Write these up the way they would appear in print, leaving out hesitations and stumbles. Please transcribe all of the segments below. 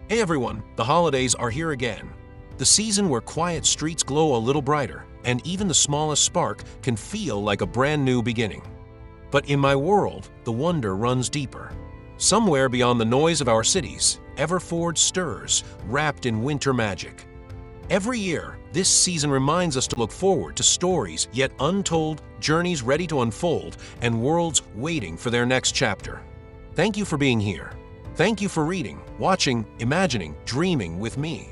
Hey everyone, the holidays are here again. The season where quiet streets glow a little brighter, and even the smallest spark can feel like a brand new beginning. But in my world, the wonder runs deeper. Somewhere beyond the noise of our cities, Everford stirs, wrapped in winter magic. Every year, this season reminds us to look forward to stories yet untold, journeys ready to unfold, and worlds waiting for their next chapter. Thank you for being here. Thank you for reading, watching, imagining, dreaming with me.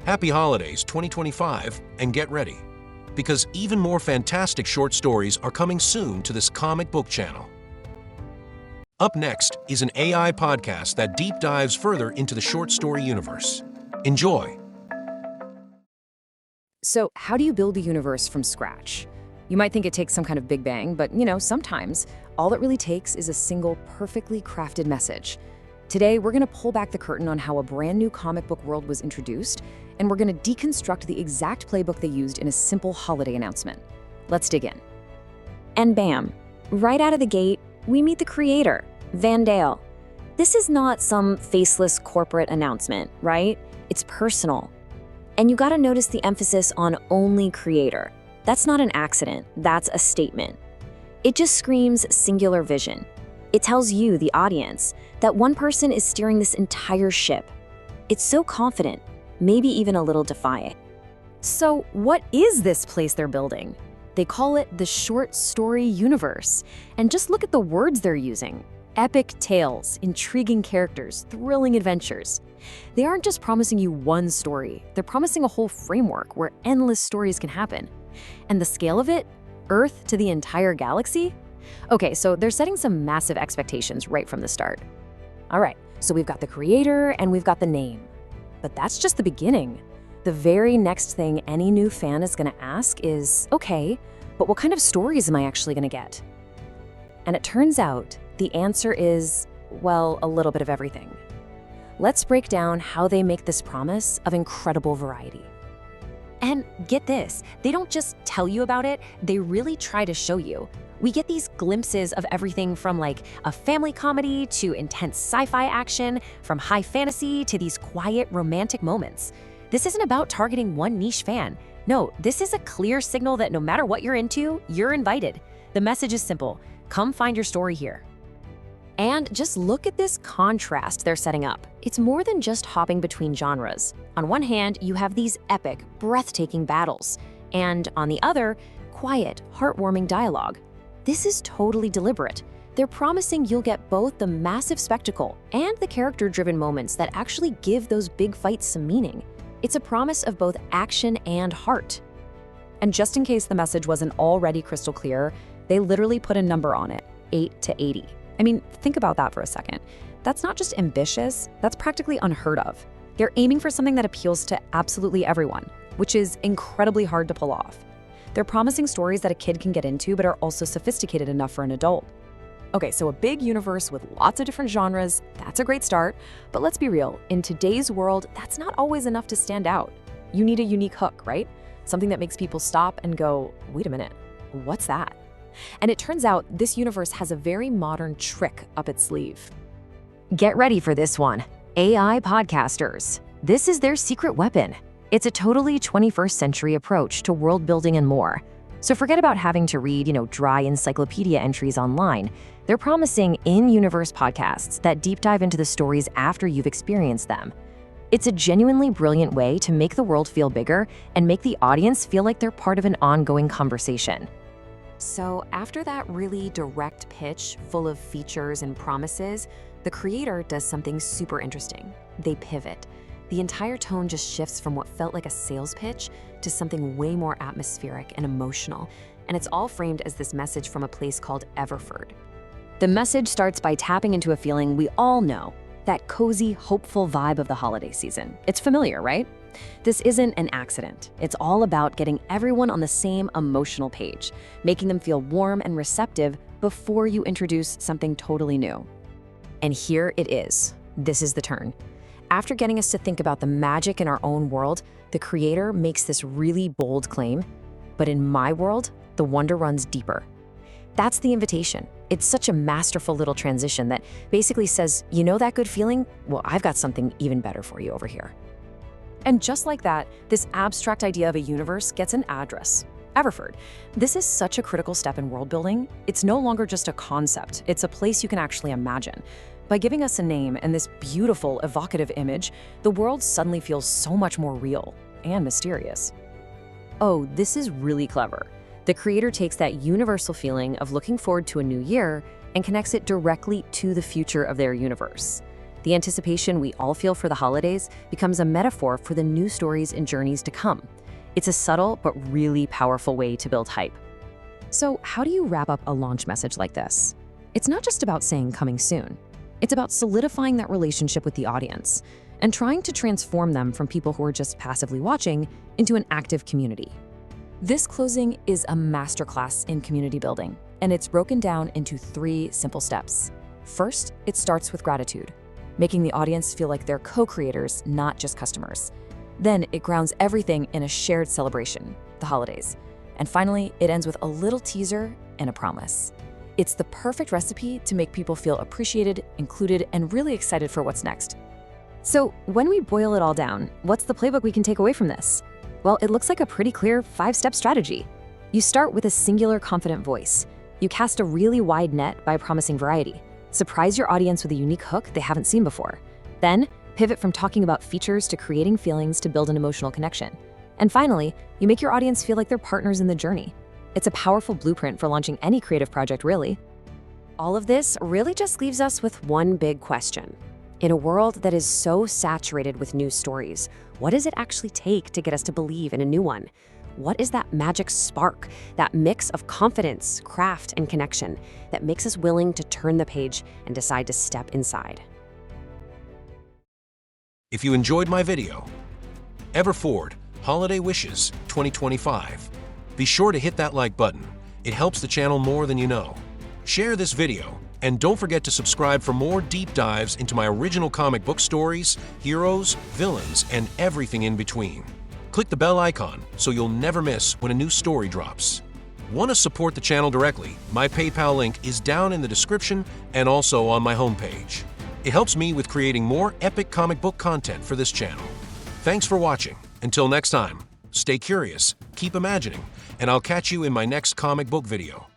Happy Holidays 2025, and get ready, because even more fantastic short stories are coming soon to this comic book channel. Up next is an AI podcast that deep dives further into the short story universe. Enjoy! So, how do you build a universe from scratch? You might think it takes some kind of big bang, but sometimes all it really takes is a single perfectly crafted message. Today, we're going to pull back the curtain on how a brand new comic book world was introduced, and we're going to deconstruct the exact playbook they used in a simple holiday announcement. Let's dig in. And bam, right out of the gate, we meet the creator, Vandale. This is not some faceless corporate announcement, right? It's personal. And you gotta notice the emphasis on only creator. That's not an accident, that's a statement. It just screams singular vision. It tells you, the audience, that one person is steering this entire ship. It's so confident, maybe even a little defiant. So, what is this place they're building? They call it the short story universe. And just look at the words they're using. Epic tales, intriguing characters, thrilling adventures. They aren't just promising you one story, they're promising a whole framework where endless stories can happen. And the scale of it? Earth to the entire galaxy? Okay, so they're setting some massive expectations right from the start. All right, so we've got the creator and we've got the name. But that's just the beginning. The very next thing any new fan is gonna ask is, okay, but what kind of stories am I actually gonna get? And it turns out the answer is, well, a little bit of everything. Let's break down how they make this promise of incredible variety. And get this, they don't just tell you about it, they really try to show you. We get these glimpses of everything from like a family comedy to intense sci-fi action, from high fantasy to these quiet romantic moments. This isn't about targeting one niche fan. No, this is a clear signal that no matter what you're into, you're invited. The message is simple: come find your story here. And just look at this contrast they're setting up. It's more than just hopping between genres. On one hand, you have these epic, breathtaking battles, and on the other, quiet, heartwarming dialogue. This is totally deliberate. They're promising you'll get both the massive spectacle and the character-driven moments that actually give those big fights some meaning. It's a promise of both action and heart. And just in case the message wasn't already crystal clear, they literally put a number on it, 8 to 80. I mean, think about that for a second. That's not just ambitious, that's practically unheard of. They're aiming for something that appeals to absolutely everyone, which is incredibly hard to pull off. They're promising stories that a kid can get into but are also sophisticated enough for an adult. Okay, so a big universe with lots of different genres, that's a great start, but let's be real, in today's world, that's not always enough to stand out. You need a unique hook, right? Something that makes people stop and go, wait a minute, what's that? And it turns out this universe has a very modern trick up its sleeve. Get ready for this one. AI podcasters. This is their secret weapon. It's a totally 21st century approach to world building and more. So forget about having to read, dry encyclopedia entries online. They're promising in-universe podcasts that deep dive into the stories after you've experienced them. It's a genuinely brilliant way to make the world feel bigger and make the audience feel like they're part of an ongoing conversation. So after that really direct pitch full of features and promises, the creator does something super interesting. They pivot. The entire tone just shifts from what felt like a sales pitch to something way more atmospheric and emotional, and it's all framed as this message from a place called Everford. The message starts by tapping into a feeling we all know, that cozy, hopeful vibe of the holiday season. It's familiar, right? This isn't an accident. It's all about getting everyone on the same emotional page, making them feel warm and receptive before you introduce something totally new. And here it is. This is the turn. After getting us to think about the magic in our own world, the creator makes this really bold claim, but in my world, the wonder runs deeper. That's the invitation. It's such a masterful little transition that basically says, you know that good feeling? Well, I've got something even better for you over here. And just like that, this abstract idea of a universe gets an address. Everford. This is such a critical step in world building. It's no longer just a concept, it's a place you can actually imagine. By giving us a name and this beautiful, evocative image, the world suddenly feels so much more real and mysterious. Oh, this is really clever. The creator takes that universal feeling of looking forward to a new year and connects it directly to the future of their universe. The anticipation we all feel for the holidays becomes a metaphor for the new stories and journeys to come. It's a subtle but really powerful way to build hype. So how do you wrap up a launch message like this? It's not just about saying coming soon. It's about solidifying that relationship with the audience and trying to transform them from people who are just passively watching into an active community. This closing is a masterclass in community building, and it's broken down into 3 simple steps. First, it starts with gratitude, making the audience feel like they're co-creators, not just customers. Then it grounds everything in a shared celebration, the holidays. And finally, it ends with a little teaser and a promise. It's the perfect recipe to make people feel appreciated, included, and really excited for what's next. So when we boil it all down, what's the playbook we can take away from this? Well, it looks like a pretty clear 5-step strategy. You start with a singular, confident voice. You cast a really wide net by promising variety. Surprise your audience with a unique hook they haven't seen before. Then, pivot from talking about features to creating feelings to build an emotional connection. And finally, you make your audience feel like they're partners in the journey. It's a powerful blueprint for launching any creative project, really. All of this really just leaves us with one big question. In a world that is so saturated with news stories, what does it actually take to get us to believe in a new one? What is that magic spark, that mix of confidence, craft, and connection that makes us willing to turn the page and decide to step inside? If you enjoyed my video, Everford Holiday Wishes 2025, be sure to hit that like button. It helps the channel more than you know. Share this video, and don't forget to subscribe for more deep dives into my original comic book stories, heroes, villains, and everything in between. Click the bell icon so you'll never miss when a new story drops. Want to support the channel directly? My PayPal link is down in the description and also on my homepage. It helps me with creating more epic comic book content for this channel. Thanks for watching. Until next time, stay curious, keep imagining, and I'll catch you in my next comic book video.